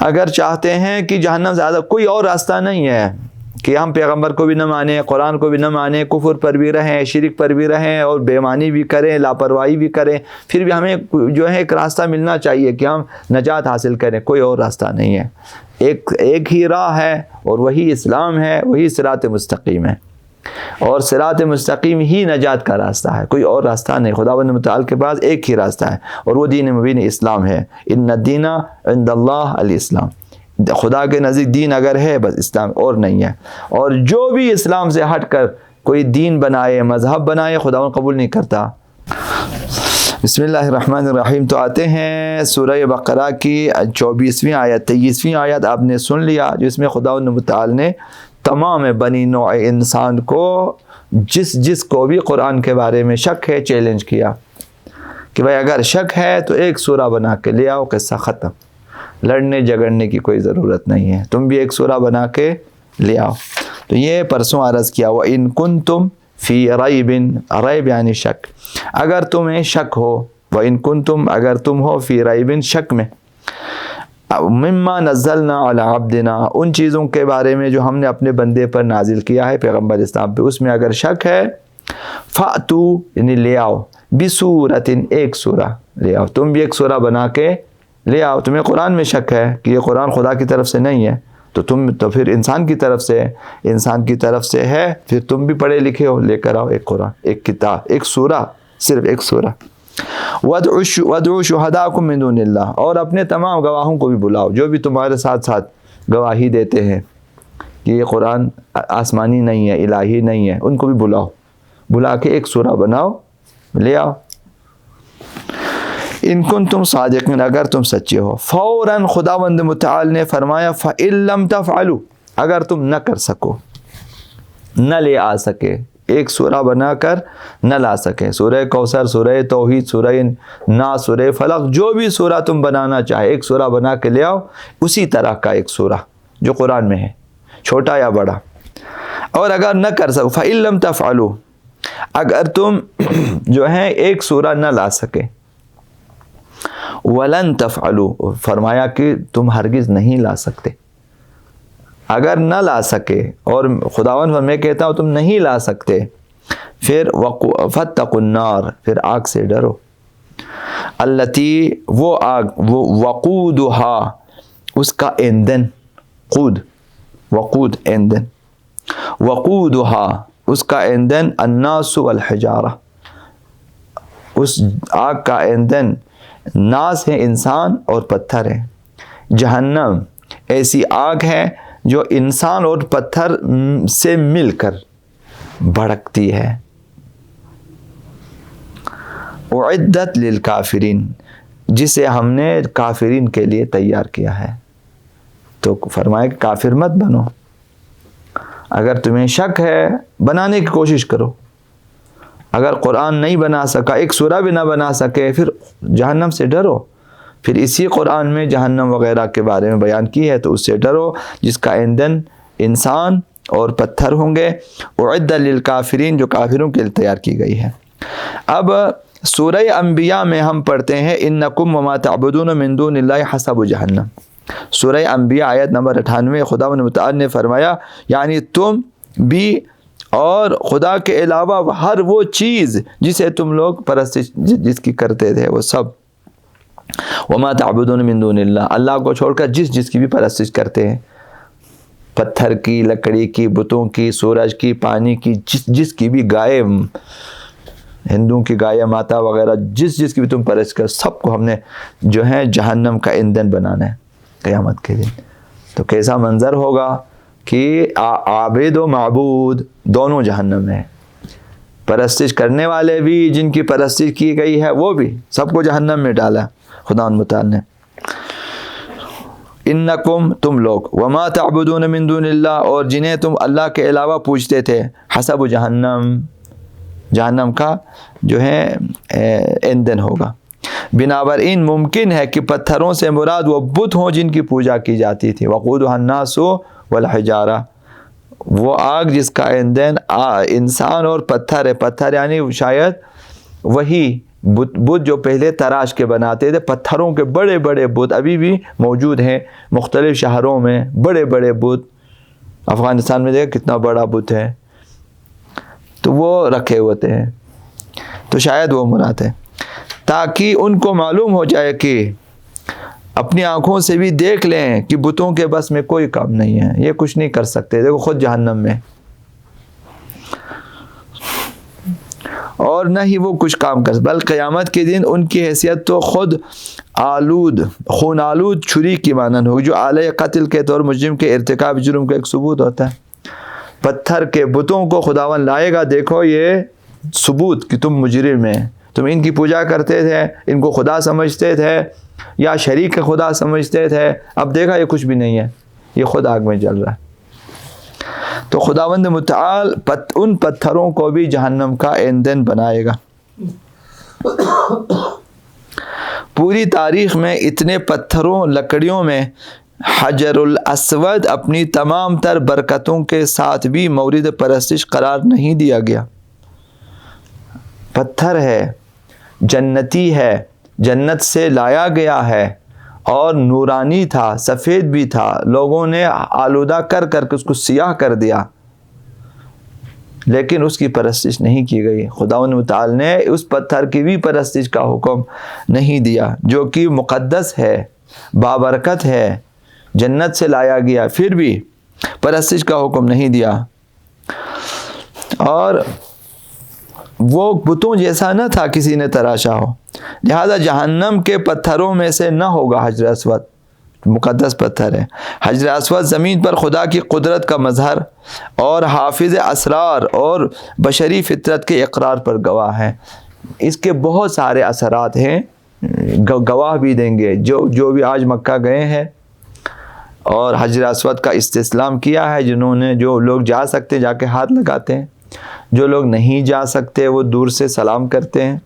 اگر چاہتے ہیں کہ جہنم زیادہ، کوئی اور راستہ نہیں ہے کہ ہم پیغمبر کو بھی نہ مانیں، قرآن کو بھی نہ مانیں، کفر پر بھی رہیں، شرک پر بھی رہیں اور بے ایمانی بھی کریں، لاپرواہی بھی کریں، پھر بھی ہمیں جو ہے ایک راستہ ملنا چاہیے کہ ہم نجات حاصل کریں. کوئی اور راستہ نہیں ہے، ایک ہی راہ ہے اور وہی اسلام ہے، وہی صراط مستقیم ہے، اور صراط مستقیم ہی نجات کا راستہ ہے، کوئی اور راستہ نہیں. خداوند متعال کے پاس ایک ہی راستہ ہے اور وہ دین مبین اسلام ہے. ان الدین عند اللہ الاسلام، خدا کے نزدیک دین اگر ہے بس اسلام، اور نہیں ہے. اور جو بھی اسلام سے ہٹ کر کوئی دین بنائے، مذہب بنائے، خداوند قبول نہیں کرتا. بسم اللہ الرحمن الرحیم. تو آتے ہیں سورہ بقرہ کی 24ویں آیت 23ویں آیت آپ نے سن لیا، جس میں خداوند متعال نے تمام بنی نوع انسان کو، جس کو بھی قرآن کے بارے میں شک ہے، چیلنج کیا کہ بھائی اگر شک ہے تو ایک سورہ بنا کے لے آؤ، قصہ ختم، لڑنے جھگڑنے کی کوئی ضرورت نہیں ہے، تم بھی ایک سورہ بنا کے لے آؤ. تو یہ پرسوں عرض کیا، وَإِن كُنتُمْ فِي رَيْبٍ، ریب یعنی شک، اگر تمہیں شک ہو، وَإِن كُنتُمْ اگر تم ہو، فی ریبٍ شک میں، مما نزلنا علی عبدنا ان چیزوں کے بارے میں جو ہم نے اپنے بندے پر نازل کیا ہے، پیغمبر اسلام پہ، اس میں اگر شک ہے، فَأْتُوا یعنی لے آؤ، بِسُورَةٍ ایک سورہ لے آؤ، تم بھی ایک سورہ بنا کے لے آؤ. تمہیں قرآن میں شک ہے کہ یہ قرآن خدا کی طرف سے نہیں ہے، تو پھر انسان کی طرف سے ہے، انسان کی طرف سے ہے، پھر تم بھی پڑھے لکھے ہو، لے کر آؤ ایک قرآن، ایک کتاب، ایک سورہ، صرف ایک سورہ. وَادْعُوا شُهَدَاءَكُم مِّن دُونِ اللَّهِ، اور اپنے تمام گواہوں کو بھی بلاؤ جو بھی تمہارے ساتھ ساتھ گواہی دیتے ہیں کہ یہ قرآن آسمانی نہیں ہے، الہی نہیں ہے، ان کو بھی بلاؤ، بلا کے ایک سورہ بناؤ، لے آؤ. ان کنتم صادقین اگر تم سچے ہو. فوراً خداوند متعال نے فرمایا فَإِن لَّمْ تَفْعَلُوا اگر تم نہ کر سکو، نہ لے آ سکے، ایک سورہ بنا کر نہ لا سکے، سورہ کوثر، سورہ توحید، سورہ ناس، سورہ فلق، جو بھی سورہ تم بنانا چاہے ایک سورہ بنا کے لے آؤ، اسی طرح کا ایک سورہ جو قرآن میں ہے، چھوٹا یا بڑا. اور اگر نہ کر سکو، فَإِن لَّمْ تَفْعَلُوا اگر تم جو ہے ایک سورہ نہ لا سکے، وَلَن تَفْعَلُوا فرمایا کہ تم ہرگز نہیں لا سکتے. اگر نہ لا سکے اور خداوند میں کہتا ہوں تم نہیں لا سکتے، پھر فَاتَّقُوا النَّارَ پھر آگ سے ڈرو، الَّتِی وہ آگ، وہ وقودها اس کا ایندھن، وقود ایندھن، وقودها اس کا ایندھن، الناس والحجارہ اس آگ کا ایندھن ناس ہے انسان اور پتھر ہے. جہنم ایسی آگ ہے جو انسان اور پتھر سے مل کر بھڑکتی ہے. اعدت للکافرین جسے ہم نے کافرین کے لیے تیار کیا ہے. تو فرمایا کہ کافر مت بنو، اگر تمہیں شک ہے بنانے کی کوشش کرو. اگر قرآن نہیں بنا سکا، ایک سورہ بھی نہ بنا سکے، پھر جہنم سے ڈرو. پھر اسی قرآن میں جہنم وغیرہ کے بارے میں بیان کی ہے، تو اس سے ڈرو جس کا ایندھن انسان اور پتھر ہوں گے. اعد للکافرین جو کافروں کے لیے تیار کی گئی ہے. اب سورہ انبیاء میں ہم پڑھتے ہیں انکم وما تعبدون من دون اللہ حسب جہنم. سورہ انبیاء آیت نمبر 98 خداوند متعال نے فرمایا یعنی تم بھی اور خدا کے علاوہ ہر وہ چیز جسے تم لوگ پرستش جس کی کرتے تھے، وہ سب، وما تعبدون من دون اللہ اللہ کو چھوڑ کر جس کی بھی پرستش کرتے ہیں، پتھر کی، لکڑی کی، بتوں کی، سورج کی، پانی کی، جس کی بھی گائے، ہندوؤں کی گائے ماتا وغیرہ، جس کی بھی تم پرست کر، سب کو ہم نے جو ہے جہنم کا ایندھن بنانا ہے قیامت کے دن. تو کیسا منظر ہوگا کہ عابد و معبود دونوں جہنم میں ہیں، پرستش کرنے والے بھی، جن کی پرستش کی گئی ہے وہ بھی، سب کو جہنم میں ڈالا خدا متعال نے. انکم تم لوگ، وما تعبدون من دون اللہ اور جنہیں تم اللہ کے علاوہ پوجتے تھے، حسب جہنم جہنم کا جو ہے ایندھن ہوگا. بنابر ان ممکن ہے کہ پتھروں سے مراد وہ بت ہوں جن کی پوجا کی جاتی تھی. وقودها الناس والحجارہ وہ آگ جس کا ایندھن انسان اور پتھر ہے. پتھر یعنی شاید وہی بت جو پہلے تراش کے بناتے تھے، پتھروں کے بڑے بڑے بت ابھی بھی موجود ہیں مختلف شہروں میں، بڑے بڑے بت. افغانستان میں دیکھیں کتنا بڑا بت ہے، تو وہ رکھے ہوتے ہیں. تو شاید وہ مراد ہے، تاکہ ان کو معلوم ہو جائے کہ اپنی آنکھوں سے بھی دیکھ لیں کہ بتوں کے بس میں کوئی کام نہیں ہے، یہ کچھ نہیں کر سکتے. دیکھو خود جہنم میں، اور نہ ہی وہ کچھ کام کر، بل قیامت کے دن ان کی حیثیت تو خود خون آلود چھری کی مانند ہوگی، جو آلہ قتل کے طور مجرم کے ارتکاب جرم کا ایک ثبوت ہوتا ہے. پتھر کے بتوں کو خداوند لائے گا، دیکھو یہ ثبوت کہ تم مجرم ہیں، تم ان کی پوجا کرتے تھے، ان کو خدا سمجھتے تھے یا شریک خدا سمجھتے تھے. اب دیکھا یہ کچھ بھی نہیں ہے، یہ خود آگ میں جل رہا ہے. تو خداوند متعال ان پتھروں کو بھی جہنم کا ایندھن بنائے گا. پوری تاریخ میں اتنے پتھروں لکڑیوں میں حجر الاسود اپنی تمام تر برکتوں کے ساتھ بھی مورد پرستش قرار نہیں دیا گیا. پتھر ہے، جنتی ہے، جنت سے لایا گیا ہے اور نورانی تھا، سفید بھی تھا، لوگوں نے آلودہ کر کے اس کو سیاہ کر دیا، لیکن اس کی پرستش نہیں کی گئی. خداوند متعال نے اس پتھر کی بھی پرستش کا حکم نہیں دیا، جو کہ مقدس ہے، بابرکت ہے، جنت سے لایا گیا، پھر بھی پرستش کا حکم نہیں دیا. اور وہ بتوں جیسا نہ تھا کسی نے تراشا ہو، لہذا جہنم کے پتھروں میں سے نہ ہوگا حجر اسود. مقدس پتھر ہے حجر اسود، زمین پر خدا کی قدرت کا مظہر اور حافظ اسرار اور بشری فطرت کے اقرار پر گواہ ہے. اس کے بہت سارے اثرات ہیں، گواہ بھی دیں گے. جو بھی آج مکہ گئے ہیں اور حجر اسود کا استسلام کیا ہے، جو لوگ جا سکتے جا کے ہاتھ لگاتے ہیں، جو لوگ نہیں جا سکتے وہ دور سے سلام کرتے ہیں.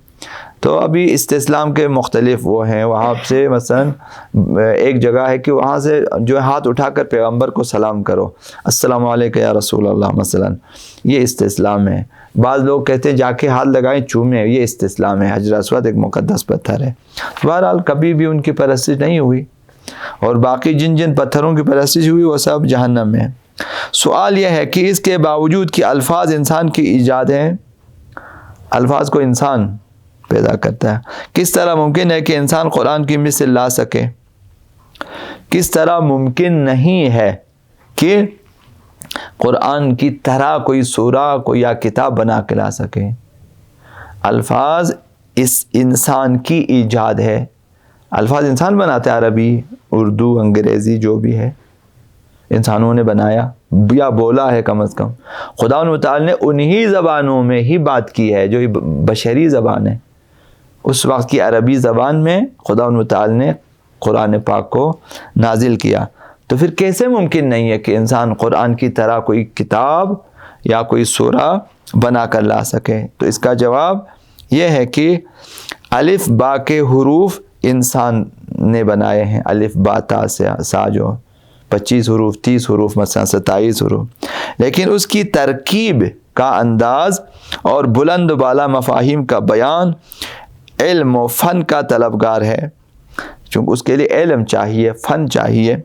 تو ابھی استسلام کے مختلف وہ ہیں، وہاں سے مثلا ایک جگہ ہے کہ وہاں سے جو ہاتھ اٹھا کر پیغمبر کو سلام کرو، السلام علیکم یا رسول اللہ مثلا، یہ استسلام ہے. بعض لوگ کہتے ہیں جا کے ہاتھ لگائیں چومیں، یہ استسلام ہے. حجر اسود ایک مقدس پتھر ہے. بہرحال کبھی بھی ان کی پرستش نہیں ہوئی، اور باقی جن پتھروں کی پرستش ہوئی وہ سب جہنم میں. سوال یہ ہے کہ اس کے باوجود کہ الفاظ انسان کی ایجاد ہیں، الفاظ کو انسان پیدا کرتا ہے، کس طرح ممکن ہے کہ انسان قرآن کی مثل لا سکے؟ کس طرح ممکن نہیں ہے کہ قرآن کی طرح کوئی سورہ کوئی یا کتاب بنا کے لا سکے؟ الفاظ اس انسان کی ایجاد ہے، الفاظ انسان بناتا ہے، عربی، اردو، انگریزی، جو بھی ہے انسانوں نے بنایا یا بولا ہے. کم از کم خدا متعال نے انہی زبانوں میں ہی بات کی ہے جو بشری زبان ہے. اس وقت کی عربی زبان میں خدا متعال نے قرآن پاک کو نازل کیا. تو پھر کیسے ممکن نہیں ہے کہ انسان قرآن کی طرح کوئی کتاب یا کوئی سورہ بنا کر لا سکے؟ تو اس کا جواب یہ ہے کہ الف با کے حروف انسان نے بنائے ہیں. الف با تا سا جو 25 حروف، 30 حروف، مثلا 27 حروف، لیکن اس کی ترکیب کا انداز اور بلند و بالا مفاہیم کا بیان علم و فن کا طلبگار ہے، چونکہ اس کے لیے علم چاہیے، فن چاہیے.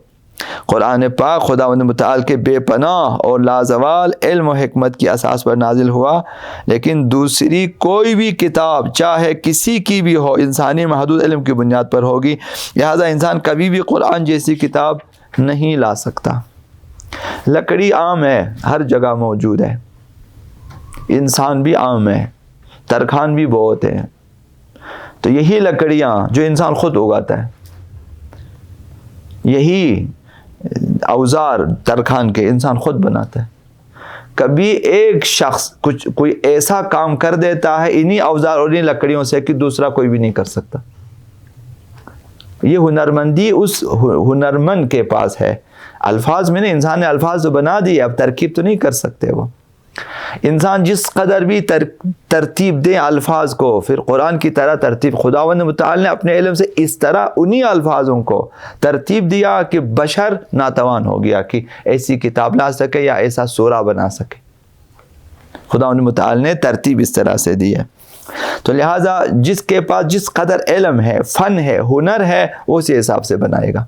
قرآن پاک خداوند متعال کے بے پناہ اور لازوال علم و حکمت کی اساس پر نازل ہوا، لیکن دوسری کوئی بھی کتاب چاہے کسی کی بھی ہو انسانی محدود علم کی بنیاد پر ہوگی. لہذا انسان کبھی بھی قرآن جیسی کتاب نہیں لا سکتا. لکڑی عام ہے، ہر جگہ موجود ہے، انسان بھی عام ہے، ترکھان بھی بہت ہیں. تو یہی لکڑیاں جو انسان خود اگاتا ہے، یہی اوزار ترکھان کے انسان خود بناتا ہے. کبھی ایک شخص کوئی ایسا کام کر دیتا ہے انہی اوزار اور انہی لکڑیوں سے کہ دوسرا کوئی بھی نہیں کر سکتا. یہ ہنرمندی اس ہنرمند کے پاس ہے. الفاظ میں نے انسان نے الفاظ تو بنا دیے، اب ترکیب تو نہیں کر سکتے. وہ انسان جس قدر بھی ترتیب دیں الفاظ کو، پھر قرآن کی طرح ترتیب خداوند متعال نے اپنے علم سے اس طرح انہی الفاظوں کو ترتیب دیا کہ بشر ناتوان ہو گیا کہ ایسی کتاب لا سکے یا ایسا سورہ بنا سکے. خداوند متعال نے ترتیب اس طرح سے دی ہے. تو لہٰذا جس کے پاس جس قدر علم ہے، فن ہے، ہنر ہے، وہ اسی حساب سے بنائے گا.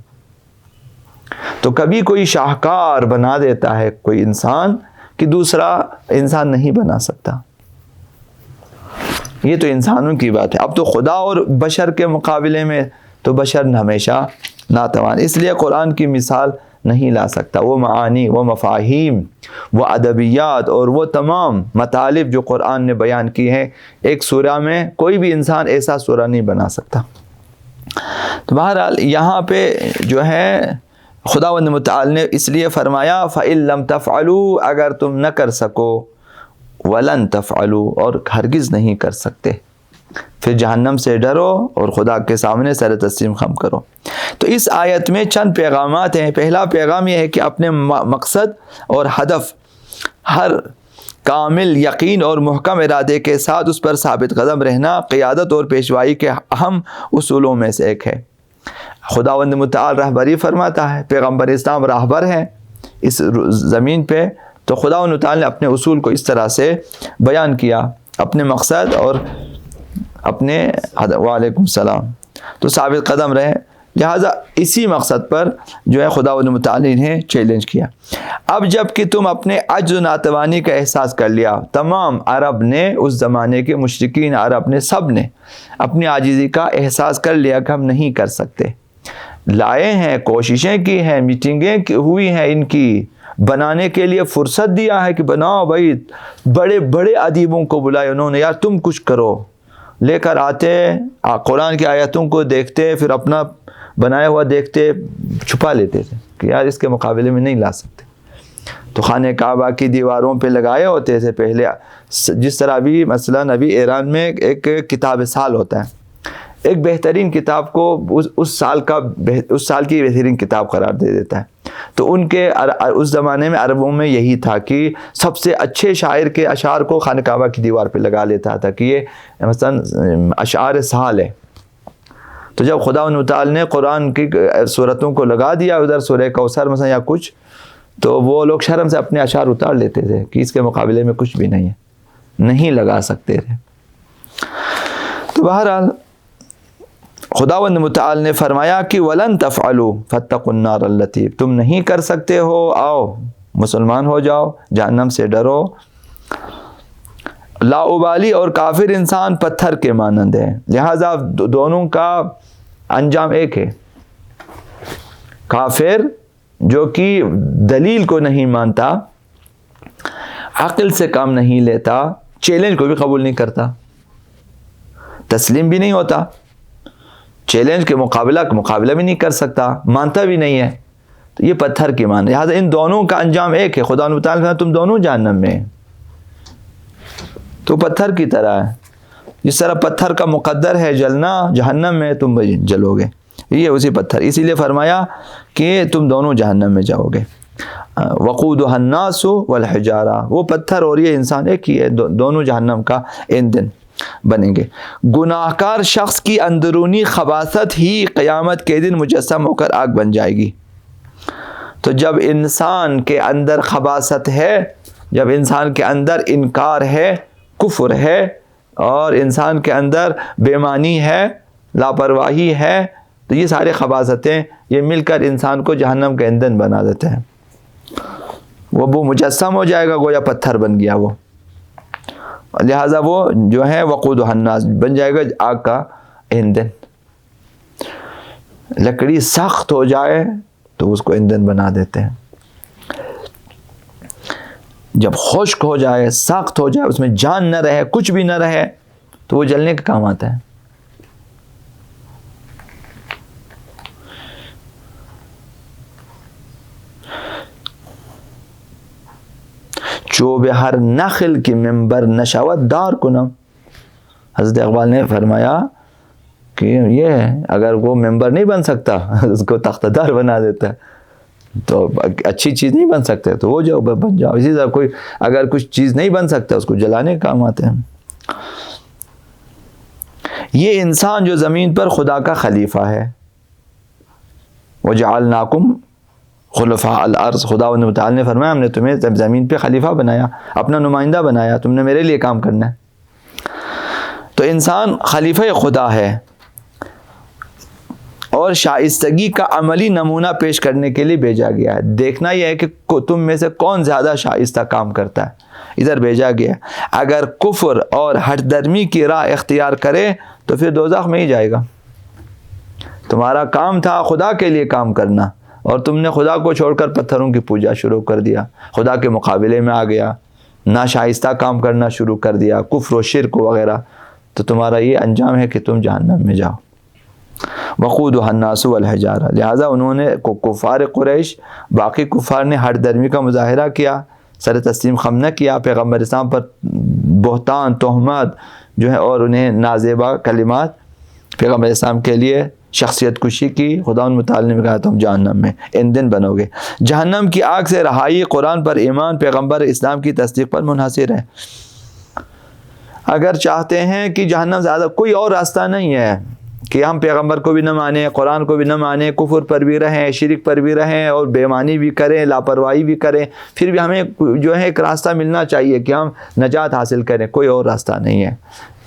تو کبھی کوئی شاہکار بنا دیتا ہے کوئی انسان کہ دوسرا انسان نہیں بنا سکتا. یہ تو انسانوں کی بات ہے. اب تو خدا اور بشر کے مقابلے میں تو بشر ہمیشہ ناتوان، اس لیے قرآن کی مثال نہیں لا سکتا. وہ معانی، وہ مفاہیم، وہ ادبیات اور وہ تمام مطالب جو قرآن نے بیان کی ہیں ایک سورہ میں، کوئی بھی انسان ایسا سورہ نہیں بنا سکتا. تو بہرحال یہاں پہ جو ہے خداوند متعال نے اس لیے فرمایا فَإِن لَمْ تَفْعَلُوا، اگر تم نہ کر سکو، وَلَن تَفْعَلُوا، اور ہرگز نہیں کر سکتے، پھر جہنم سے ڈرو اور خدا کے سامنے سر تسلیم خم کرو. تو اس آیت میں چند پیغامات ہیں. پہلا پیغام یہ ہے کہ اپنے مقصد اور ہدف ہر کامل یقین اور محکم ارادے کے ساتھ اس پر ثابت قدم رہنا قیادت اور پیشوائی کے اہم اصولوں میں سے ایک ہے. خداوند متعال رہبری فرماتا ہے، پیغمبر اسلام راہبر ہیں اس زمین پہ، تو خداوند متعال نے اپنے اصول کو اس طرح سے بیان کیا، اپنے مقصد اور اپنے وعلیکم السلام، تو ثابت قدم رہے. لہٰذا اسی مقصد پر جو ہے خداوند متعال نے چیلنج کیا. اب جب کہ تم اپنے عجز و ناتوانی کا احساس کر لیا، تمام عرب نے، اس زمانے کے مشرکین عرب نے، سب نے اپنی عاجزی کا احساس کر لیا کہ ہم نہیں کر سکتے. لائے ہیں، کوششیں کی ہیں، میٹنگیں ہوئی ہیں، ان کی بنانے کے لیے فرصت دیا ہے کہ بناؤ بھائی، بڑے بڑے ادیبوں کو بلائے انہوں نے، یار تم کچھ کرو، لے کر آتے قرآن کی آیتوں کو دیکھتے، پھر اپنا بنایا ہوا دیکھتے، چھپا لیتے تھے کہ یار اس کے مقابلے میں نہیں لا سکتے. تو خانہ کعبہ کی دیواروں پہ لگائے ہوتے تھے پہلے، جس طرح بھی مثلا ابھی ایران میں ایک کتاب سال ہوتا ہے، ایک بہترین کتاب کو اس سال کی بہترین کتاب قرار دے دیتا ہے. تو ان کے اس زمانے میں عربوں میں یہی تھا کہ سب سے اچھے شاعر کے اشعار کو خانہ کعبہ کی دیوار پہ لگا لیتا تھا کہ یہ مثلا اشعار سال ہے. تو جب خدا متعال نے قرآن کی صورتوں کو لگا دیا ادھر، سورہ کوثر مثلا یا کچھ، تو وہ لوگ شرم سے اپنے اشعار اتار لیتے تھے کہ اس کے مقابلے میں کچھ بھی نہیں ہے، نہیں لگا سکتے تھے. تو بہرحال خداوند متعال نے فرمایا کہ وَلَن تَفْعَلُوا فَاتَّقُوا النَّارَ الَّتِي، تم نہیں کر سکتے ہو، آؤ مسلمان ہو جاؤ، جہنم سے ڈرو. لا ابالی اور کافر انسان پتھر کے مانند ہے، لہذا دونوں کا انجام ایک ہے. کافر جو کہ دلیل کو نہیں مانتا، عقل سے کام نہیں لیتا، چیلنج کو بھی قبول نہیں کرتا، تسلیم بھی نہیں ہوتا، چیلنج کے مقابلہ بھی نہیں کر سکتا، مانتا بھی نہیں ہے، تو یہ پتھر کی مان. لہٰذا ان دونوں کا انجام ایک ہے. خدا نے بتایا تم دونوں جہنم میں، تو پتھر کی طرح ہے. جس طرح پتھر کا مقدر ہے جلنا، جہنم میں تم جلو گے، یہ اسی پتھر. اسی لیے فرمایا کہ تم دونوں جہنم میں جاؤ گے. وقودها الناس والحجارہ، وہ پتھر اور یہ انسان ایک ہی ہے، دونوں جہنم کا ایندھن بنیں گے. گناہ کار شخص کی اندرونی خباثت ہی قیامت کے دن مجسم ہو کر آگ بن جائے گی. تو جب انسان کے اندر خباثت ہے، جب انسان کے اندر انکار ہے، کفر ہے، اور انسان کے اندر بےمانی ہے، لاپرواہی ہے، تو یہ سارے خباثتیں یہ مل کر انسان کو جہنم کا ایندھن بنا دیتے ہیں. وہ مجسم ہو جائے گا، گویا پتھر بن گیا وہ. لہٰذا وہ جو ہے وقودها الناس بن جائے گا، آگ کا ایندھن. لکڑی سخت ہو جائے تو اس کو ایندھن بنا دیتے ہیں. جب خشک ہو جائے، سخت ہو جائے، اس میں جان نہ رہے، کچھ بھی نہ رہے، تو وہ جلنے کا کام آتا ہے. چوب ہر نخل کی ممبر نشاوت دار کنم. حضرت اقبال نے فرمایا کہ یہ ہے، اگر وہ ممبر نہیں بن سکتا اس کو تختہ دار بنا دیتا ہے. تو اچھی چیز نہیں بن سکتے تو وہ جو بن جاؤ. اسی طرح کوئی اگر کچھ چیز نہیں بن سکتا اس کو جلانے کا کام آتے ہیں. یہ انسان جو زمین پر خدا کا خلیفہ ہے، وَجَعَلْنَاكُمْ خلفاء الارض، خدا تعالی نے فرمایا ہم نے تمہیں زمین پہ خلیفہ بنایا، اپنا نمائندہ بنایا، تم نے میرے لیے کام کرنا ہے. تو انسان خلیفہ خدا ہے اور شائستگی کا عملی نمونہ پیش کرنے کے لیے بھیجا گیا ہے. دیکھنا یہ ہے کہ تم میں سے کون زیادہ شائستہ کام کرتا ہے، ادھر بھیجا گیا ہے. اگر کفر اور ہٹ درمی کی راہ اختیار کرے تو پھر دوزخ میں ہی جائے گا. تمہارا کام تھا خدا کے لیے کام کرنا، اور تم نے خدا کو چھوڑ کر پتھروں کی پوجا شروع کر دیا، خدا کے مقابلے میں آ گیا، ناشائستہ کام کرنا شروع کر دیا، کفر و شرک وغیرہ. تو تمہارا یہ انجام ہے کہ تم جہنم میں جاؤ. وقودها الناس والحجارہ. لہٰذا انہوں نے کفار قریش، باقی کفار نے ہٹ درمی کا مظاہرہ کیا، سر تسلیم خم نہ کیا، پیغمبر اسلام پر بہتان، تہمات جو ہے اور انہیں نازیبا کلمات پیغمبر اسلام کے لیے شخصیت کشی کی. خدا ان متعال نے کہا تم جہنم میں ان دن بنو گے. جہنم کی آگ سے رہائی قرآن پر ایمان، پیغمبر اسلام کی تصدیق پر منحصر ہے. اگر چاہتے ہیں کہ جہنم زیادہ، کوئی اور راستہ نہیں ہے کہ ہم پیغمبر کو بھی نہ مانیں، قرآن کو بھی نہ مانیں، کفر پر بھی رہیں، شرک پر بھی رہیں اور بے ایمانی بھی کریں، لاپرواہی بھی کریں، پھر بھی ہمیں جو ہے ایک راستہ ملنا چاہیے کہ ہم نجات حاصل کریں. کوئی اور راستہ نہیں ہے،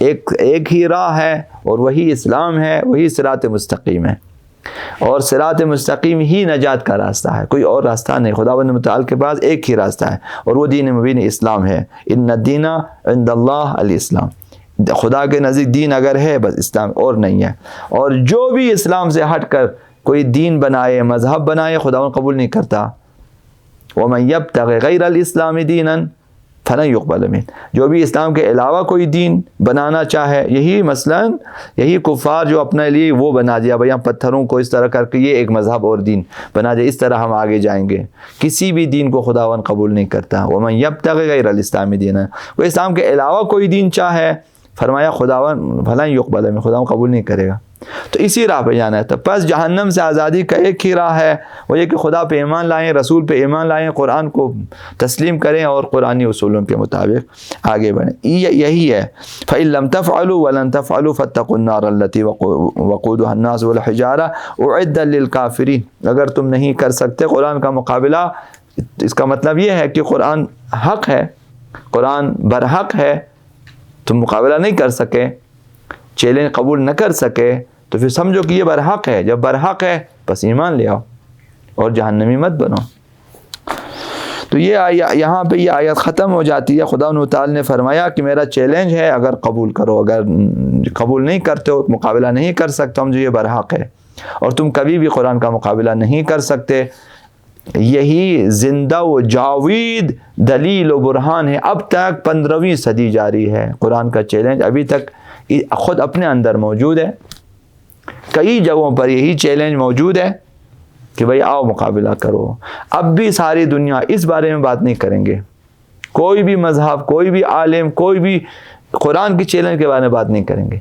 ایک ہی راہ ہے اور وہی اسلام ہے، وہی صراط مستقیم ہے، اور صراط مستقیم ہی نجات کا راستہ ہے، کوئی اور راستہ نہیں. خداوند متعال کے پاس ایک ہی راستہ ہے اور وہ دین مبین اسلام ہے. ان الدین عند اللہ الاسلام. خدا کے نزدیک دین اگر ہے بس اسلام، اور نہیں ہے. اور جو بھی اسلام سے ہٹ کر کوئی دین بنائے، مذہب بنائے، خداوند قبول نہیں کرتا. وَمَن يَبْتَغِ غَيْرَ الْإِسْلَامِ دِينًا فَلَن يُقْبَلَ مِنْهُ. جو بھی اسلام کے علاوہ کوئی دین بنانا چاہے، یہی کفار جو اپنے لیے وہ بنا دیا، بھائی ہم پتھروں کو اس طرح کر کے یہ ایک مذہب اور دین بنا دیا، اس طرح ہم آگے جائیں گے. کسی بھی دین کو خداوند قبول نہیں کرتا. وَمَن يَبْتَغِ غَيْرَ الْإِسْلَامِ دِينًا. وہ اسلام کے علاوہ کوئی دین چاہے، فرمایا خداوند فلاں یقبل میں، خداوند قبول نہیں کرے گا. تو اسی راہ پہ جانا ہے. تو پس جہنم سے آزادی کا ایک ہی راہ ہے، وہ یہ کہ خدا پہ ایمان لائیں، رسول پہ ایمان لائیں، قرآن کو تسلیم کریں اور قرآنی اصولوں کے مطابق آگے بڑھیں. یہی ہے. فَإِن لَمْ تَفْعَلُوا وَلَن تَفْعَلُوا فَاتَّقُوا النَّارَ الَّتِي وَقُودُهَا النَّاسُ وَالْحِجَارَةُ أُعِدَّتْ لِلْكَافِرِينَ. اگر تم نہیں کر سکتے قرآن کا مقابلہ، اس کا مطلب یہ ہے کہ قرآن حق ہے، قرآن برحق ہے، تم مقابلہ نہیں کر سکے، چیلنج قبول نہ کر سکے، تو پھر سمجھو کہ یہ برحق ہے. جب برحق ہے بس ایمان لے آؤ اور جہنمی مت بنو. تو یہ یہاں پہ یہ آیت ختم ہو جاتی ہے. خدا تعالی نے فرمایا کہ میرا چیلنج ہے، اگر قبول کرو، اگر قبول نہیں کرتے ہو، مقابلہ نہیں کر سکتے، ہم جو یہ برحق ہے اور تم کبھی بھی قرآن کا مقابلہ نہیں کر سکتے. یہی زندہ و جاوید دلیل و برہان ہے. اب تک 15ویں صدی جاری ہے. قرآن کا چیلنج ابھی تک خود اپنے اندر موجود ہے. کئی جگہوں پر یہی چیلنج موجود ہے کہ بھئی آؤ مقابلہ کرو. اب بھی ساری دنیا اس بارے میں بات نہیں کریں گے. کوئی بھی مذہب، کوئی بھی عالم، کوئی بھی قرآن کی چیلنج کے بارے میں بات نہیں کریں گے.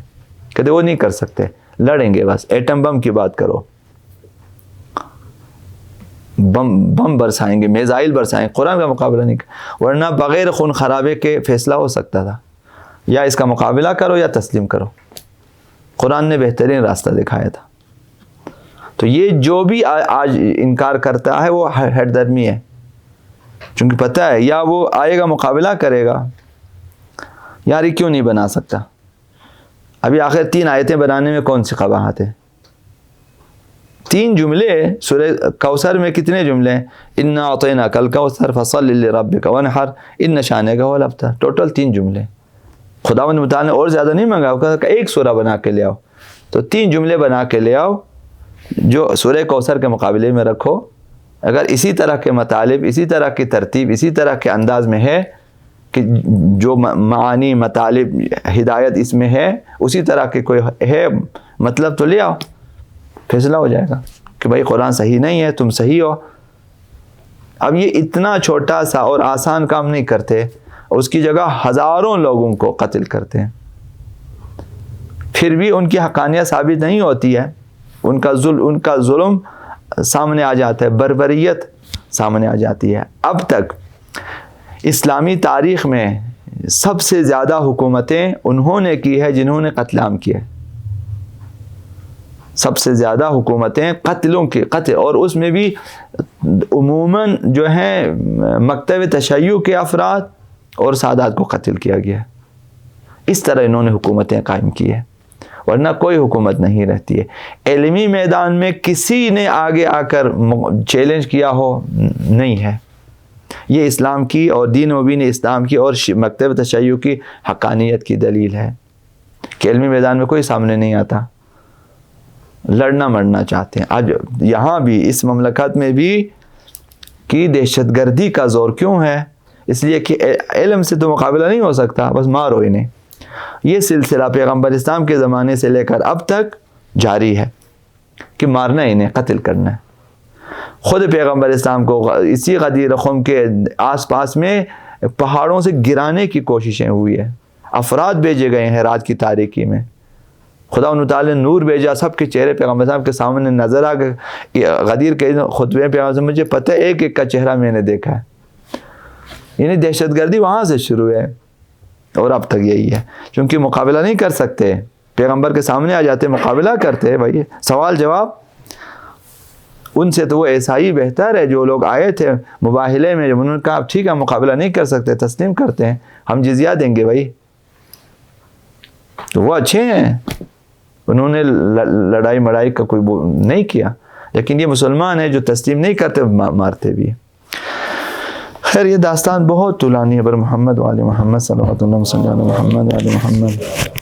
کہتے وہ نہیں کر سکتے، لڑیں گے بس. ایٹم بم کی بات کرو، بم برسائیں گے، میزائل برسائیں گے، قرآن کا مقابلہ نہیں کر. ورنہ بغیر خون خرابے کے فیصلہ ہو سکتا تھا، یا اس کا مقابلہ کرو یا تسلیم کرو. قرآن نے بہترین راستہ دکھایا تھا. تو یہ جو بھی آج انکار کرتا ہے وہ ہٹ درمی ہے، چونکہ پتہ ہے یا وہ آئے گا مقابلہ کرے گا، یار یہ کیوں نہیں بنا سکتا. ابھی آخر 3 آیتیں بنانے میں کون سی قباحت ہے؟ 3 جملے سورہ کوثر میں کتنے جملے ہیں؟ انا اعطیناک الکوثر فصل لربک وانحر ان شانک هو الابتر. ٹوٹل 3 جملے. خداوند متعال نے اور زیادہ نہیں مانگا، کہا کہ ایک سورہ بنا کے لے آؤ. تو 3 جملے بنا کے لے آؤ جو سورہ کوثر کے مقابلے میں رکھو. اگر اسی طرح کے مطالب، اسی طرح کی ترتیب، اسی طرح کے انداز میں ہے کہ جو معانی، مطالب، ہدایت اس میں ہے، اسی طرح کے کوئی ہے مطلب، تو لے آؤ، فیصلہ ہو جائے گا کہ بھائی قرآن صحیح نہیں ہے، تم صحیح ہو. اب یہ اتنا چھوٹا سا اور آسان کام نہیں کرتے، اس کی جگہ ہزاروں لوگوں کو قتل کرتے ہیں. پھر بھی ان کی حقانیت ثابت نہیں ہوتی ہے. ان کا ظلم سامنے آ جاتا ہے، بربریت سامنے آ جاتی ہے. اب تک اسلامی تاریخ میں سب سے زیادہ حکومتیں انہوں نے کی ہے جنہوں نے قتل عام کیا. سب سے زیادہ حکومتیں قتلوں کے قتل، اور اس میں بھی عموماً جو ہیں مکتب تشیع کے افراد اور سادات کو قتل کیا گیا. اس طرح انہوں نے حکومتیں قائم کی ہے، ورنہ کوئی حکومت نہیں رہتی ہے۔ علمی میدان میں کسی نے آگے آ کر چیلنج کیا ہو نہیں ہے۔ یہ اسلام کی اور دین مبین اسلام کی اور مکتب تشیع کی حقانیت کی دلیل ہے کہ علمی میدان میں کوئی سامنے نہیں آتا، لڑنا مرنا چاہتے ہیں۔ آج یہاں بھی اس مملکت میں بھی کہ دہشت گردی کا زور کیوں ہے؟ اس لیے کہ علم سے تو مقابلہ نہیں ہو سکتا، بس مارو انہیں۔ یہ سلسلہ پیغمبر اسلام کے زمانے سے لے کر اب تک جاری ہے کہ مارنا انہیں، قتل کرنا ہے۔ خود پیغمبر اسلام کو اسی غدیر خم کے آس پاس میں پہاڑوں سے گرانے کی کوششیں ہوئی ہیں، افراد بھیجے گئے ہیں رات کی تاریکی میں، خدا انہوں تعالیٰ نے نور بھیجا، سب کے چہرے پیغمبر صاحب کے سامنے نظر آ گئے۔ غدیر کے خطبے پیغمبر صاحب مجھے پتہ ہے ایک ایک کا چہرہ میں نے دیکھا ہے۔ یعنی دہشت گردی وہاں سے شروع ہے اور اب تک یہی ہے، چونکہ مقابلہ نہیں کر سکتے، پیغمبر کے سامنے آ جاتے مقابلہ کرتے، بھائی سوال جواب۔ ان سے تو وہ ایسا ہی بہتر ہے جو لوگ آئے تھے مباہلے میں، جب انہوں نے کہا ٹھیک ہے مقابلہ نہیں کر سکتے، تسلیم کرتے ہیں، ہم جزیہ دیں گے بھائی، تو وہ اچھے ہیں، انہوں نے لڑائی مڑائی کا کوئی نہیں کیا۔ لیکن یہ مسلمان ہیں جو تسلیم نہیں کرتے، مارتے بھی۔ خیر یہ داستان بہت طولانی ہے، پر محمد وآل محمد صلی اللہ علیہ وسلم، محمد وآل محمد۔